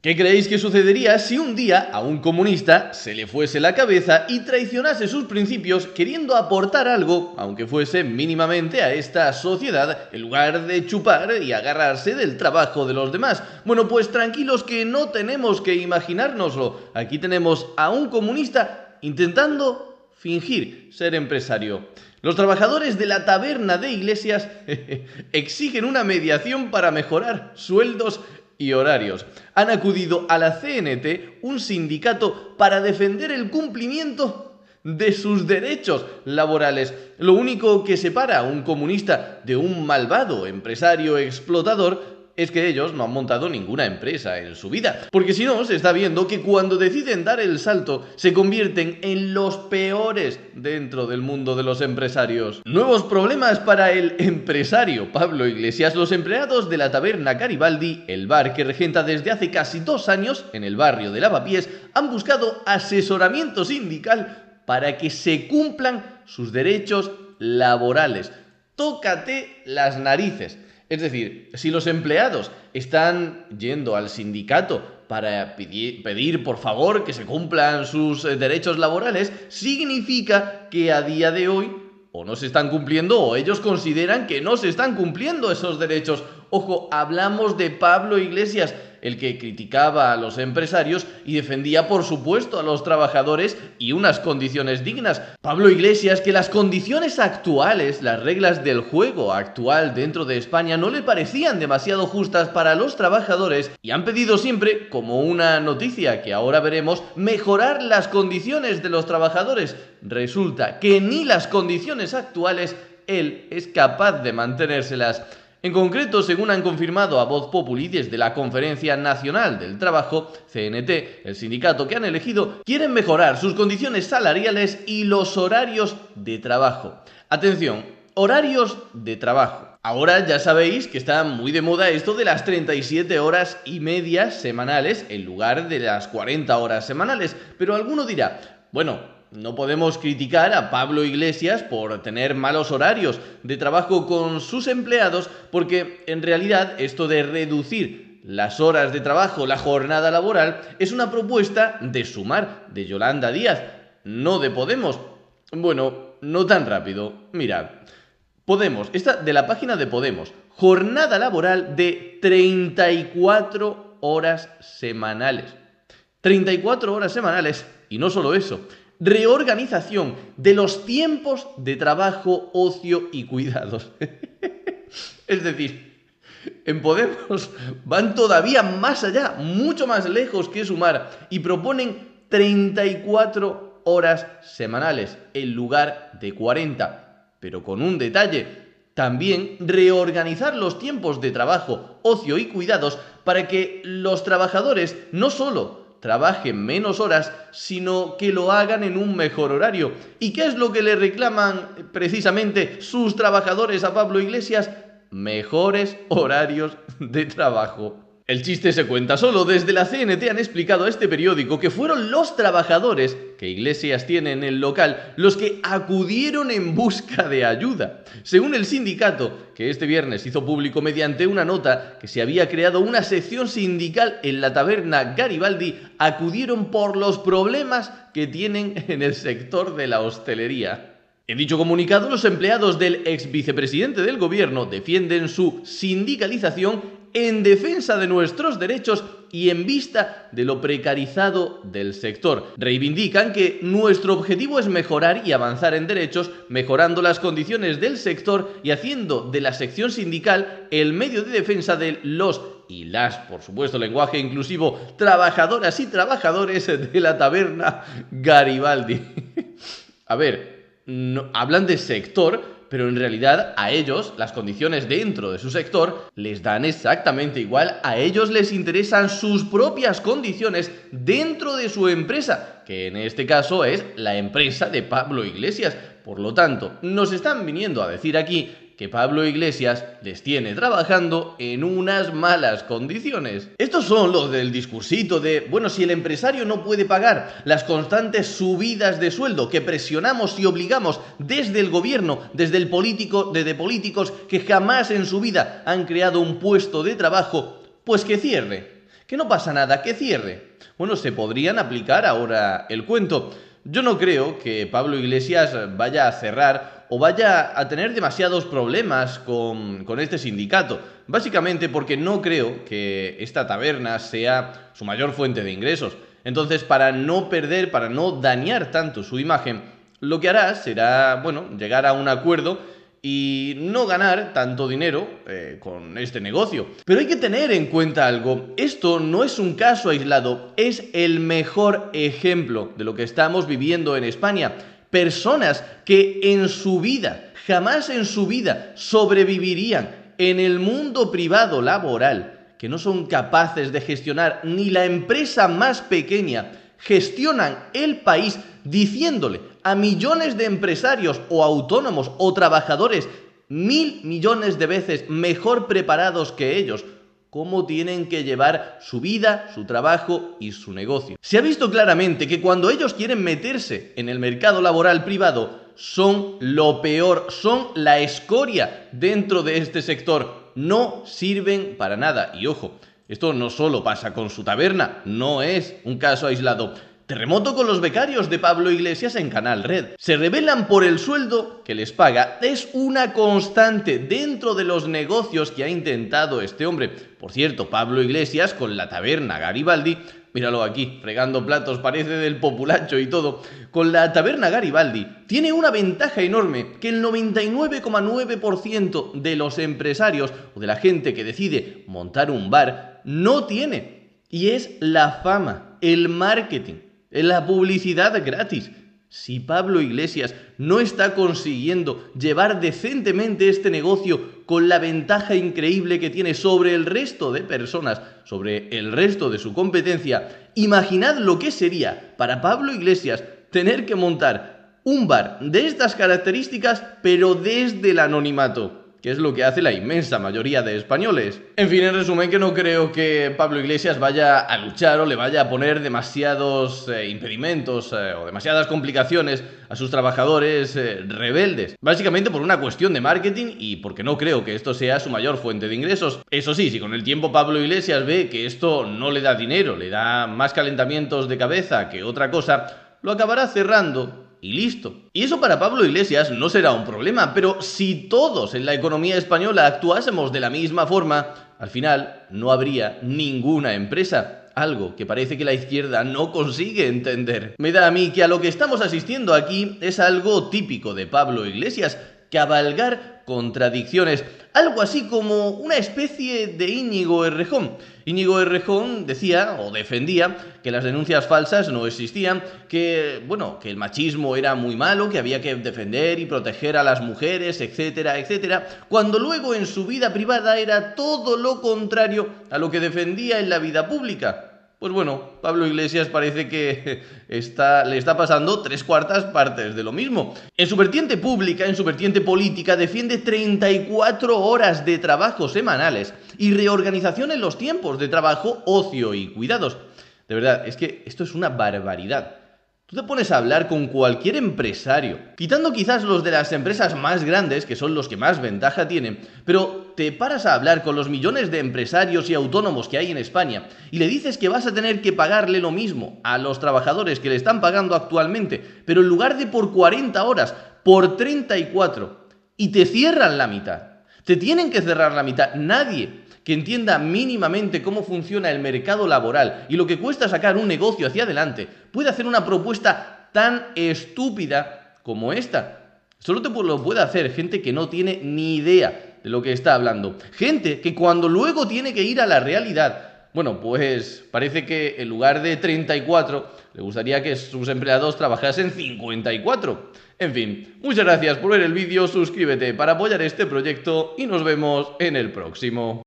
¿Qué creéis que sucedería si un día a un comunista se le fuese la cabeza y traicionase sus principios queriendo aportar algo, aunque fuese mínimamente, a esta sociedad, en lugar de chupar y agarrarse del trabajo de los demás? Bueno, pues tranquilos, que no tenemos que imaginárnoslo. Aquí tenemos a un comunista intentando fingir ser empresario. Los trabajadores de la taberna de Iglesias exigen una mediación para mejorar sueldos y horarios. Han acudido a la CNT, un sindicato, para defender el cumplimiento de sus derechos laborales. Lo único que separa a un comunista de un malvado empresario explotador es que ellos no han montado ninguna empresa en su vida. Porque si no, se está viendo que cuando deciden dar el salto, se convierten en los peores dentro del mundo de los empresarios. Nuevos problemas para el empresario Pablo Iglesias. Los empleados de la taberna Garibaldi, el bar que regenta desde hace casi 2 años en el barrio de Lavapiés, han buscado asesoramiento sindical para que se cumplan sus derechos laborales. Tócate las narices. Es decir, si los empleados están yendo al sindicato para pedir por favor que se cumplan sus derechos laborales, significa que a día de hoy o no se están cumpliendo o ellos consideran que no se están cumpliendo esos derechos. Ojo, hablamos de Pablo Iglesias, el que criticaba a los empresarios y defendía, por supuesto, a los trabajadores y unas condiciones dignas. Pablo Iglesias, que las condiciones actuales, las reglas del juego actual dentro de España no le parecían demasiado justas para los trabajadores y han pedido siempre, como una noticia que ahora veremos, mejorar las condiciones de los trabajadores. Resulta que ni las condiciones actuales él es capaz de mantenérselas. En concreto, según han confirmado a Voz Populi desde la Conferencia Nacional del Trabajo, CNT, el sindicato que han elegido, quieren mejorar sus condiciones salariales y los horarios de trabajo. Atención, horarios de trabajo. Ahora ya sabéis que está muy de moda esto de las 37 horas y media semanales en lugar de las 40 horas semanales, pero alguno dirá, bueno, no podemos criticar a Pablo Iglesias por tener malos horarios de trabajo con sus empleados, porque en realidad esto de reducir las horas de trabajo, la jornada laboral, es una propuesta de Sumar, de Yolanda Díaz, no de Podemos. Bueno, no tan rápido. Mirad, Podemos, esta de la página de Podemos, jornada laboral de 34 horas semanales. 34 horas semanales, y no solo eso, reorganización de los tiempos de trabajo, ocio y cuidados. Es decir, en Podemos van todavía más allá, mucho más lejos que Sumar, y proponen 34 horas semanales en lugar de 40. Pero con un detalle: también reorganizar los tiempos de trabajo, ocio y cuidados para que los trabajadores no solo trabajen menos horas, sino que lo hagan en un mejor horario. ¿Y qué es lo que le reclaman precisamente sus trabajadores a Pablo Iglesias? Mejores horarios de trabajo. El chiste se cuenta solo. Desde la CNT han explicado a este periódico que fueron los trabajadores que Iglesias tiene en el local los que acudieron en busca de ayuda. Según el sindicato, que este viernes hizo público mediante una nota que se había creado una sección sindical en la taberna Garibaldi, acudieron por los problemas que tienen en el sector de la hostelería. En dicho comunicado, los empleados del ex vicepresidente del gobierno defienden su sindicalización en defensa de nuestros derechos y en vista de lo precarizado del sector. Reivindican que nuestro objetivo es mejorar y avanzar en derechos, mejorando las condiciones del sector y haciendo de la sección sindical el medio de defensa de los y las, por supuesto, lenguaje inclusivo, trabajadoras y trabajadores de la taberna Garibaldi. A ver, no, hablan de sector, pero en realidad a ellos las condiciones dentro de su sector les dan exactamente igual. A ellos les interesan sus propias condiciones dentro de su empresa, que en este caso es la empresa de Pablo Iglesias. Por lo tanto, nos están viniendo a decir aquí que Pablo Iglesias les tiene trabajando en unas malas condiciones. Estos son los del discursito de, bueno, si el empresario no puede pagar las constantes subidas de sueldo que presionamos y obligamos desde el gobierno, desde políticos que jamás en su vida han creado un puesto de trabajo, pues que cierre. Que no pasa nada, que cierre. Bueno, se podrían aplicar ahora el cuento. Yo no creo que Pablo Iglesias vaya a cerrar o vaya a tener demasiados problemas con este sindicato. Básicamente porque no creo que esta taberna sea su mayor fuente de ingresos. Entonces, para no perder, para no dañar tanto su imagen, lo que hará será, bueno, llegar a un acuerdo y no ganar tanto dinero con este negocio. Pero hay que tener en cuenta algo, esto no es un caso aislado, es el mejor ejemplo de lo que estamos viviendo en España. Personas que en su vida, jamás en su vida, sobrevivirían en el mundo privado laboral, que no son capaces de gestionar ni la empresa más pequeña, gestionan el país diciéndole a millones de empresarios o autónomos o trabajadores 1000 millones de veces mejor preparados que ellos cómo tienen que llevar su vida, su trabajo y su negocio. Se ha visto claramente que cuando ellos quieren meterse en el mercado laboral privado son lo peor, son la escoria dentro de este sector, no sirven para nada. Y ojo, esto no solo pasa con su taberna, no es un caso aislado. Terremoto con los becarios de Pablo Iglesias en Canal Red. Se rebelan por el sueldo que les paga. Es una constante dentro de los negocios que ha intentado este hombre. Por cierto, Pablo Iglesias con la taberna Garibaldi, míralo aquí, fregando platos, parece del populacho y todo. Con la taberna Garibaldi tiene una ventaja enorme que el 99,9% de los empresarios o de la gente que decide montar un bar no tiene. Y es la fama, el marketing. En la publicidad gratis. Si Pablo Iglesias no está consiguiendo llevar decentemente este negocio con la ventaja increíble que tiene sobre el resto de personas, sobre el resto de su competencia, imaginad lo que sería para Pablo Iglesias tener que montar un bar de estas características, pero desde el anonimato, que es lo que hace la inmensa mayoría de españoles. En fin, en resumen, que no creo que Pablo Iglesias vaya a luchar o le vaya a poner demasiados impedimentos o demasiadas complicaciones a sus trabajadores rebeldes. Básicamente por una cuestión de marketing y porque no creo que esto sea su mayor fuente de ingresos. Eso sí, si con el tiempo Pablo Iglesias ve que esto no le da dinero, le da más calentamientos de cabeza que otra cosa, lo acabará cerrando. Y listo. Y eso para Pablo Iglesias no será un problema, pero si todos en la economía española actuásemos de la misma forma, al final no habría ninguna empresa. Algo que parece que la izquierda no consigue entender. Me da a mí que a lo que estamos asistiendo aquí es algo típico de Pablo Iglesias, cabalgar contradicciones, algo así como una especie de Íñigo Errejón. Íñigo Errejón decía o defendía que las denuncias falsas no existían, que, bueno, que el machismo era muy malo, que había que defender y proteger a las mujeres, etcétera, etcétera, cuando luego en su vida privada era todo lo contrario a lo que defendía en la vida pública. Pues bueno, Pablo Iglesias parece que le está pasando 3/4 partes de lo mismo. En su vertiente pública, en su vertiente política, defiende 34 horas de trabajo semanales y reorganización en los tiempos de trabajo, ocio y cuidados. De verdad, es que esto es una barbaridad. Tú te pones a hablar con cualquier empresario, quitando quizás los de las empresas más grandes, que son los que más ventaja tienen, pero te paras a hablar con los millones de empresarios y autónomos que hay en España y le dices que vas a tener que pagarle lo mismo a los trabajadores que le están pagando actualmente, pero en lugar de por 40 horas, por 34, y te cierran la mitad. Te tienen que cerrar la mitad. Nadie que entienda mínimamente cómo funciona el mercado laboral y lo que cuesta sacar un negocio hacia adelante, puede hacer una propuesta tan estúpida como esta. Solo lo puede hacer gente que no tiene ni idea de lo que está hablando. Gente que cuando luego tiene que ir a la realidad, bueno, pues parece que en lugar de 34, le gustaría que sus empleados trabajasen 54. En fin, muchas gracias por ver el vídeo, suscríbete para apoyar este proyecto y nos vemos en el próximo.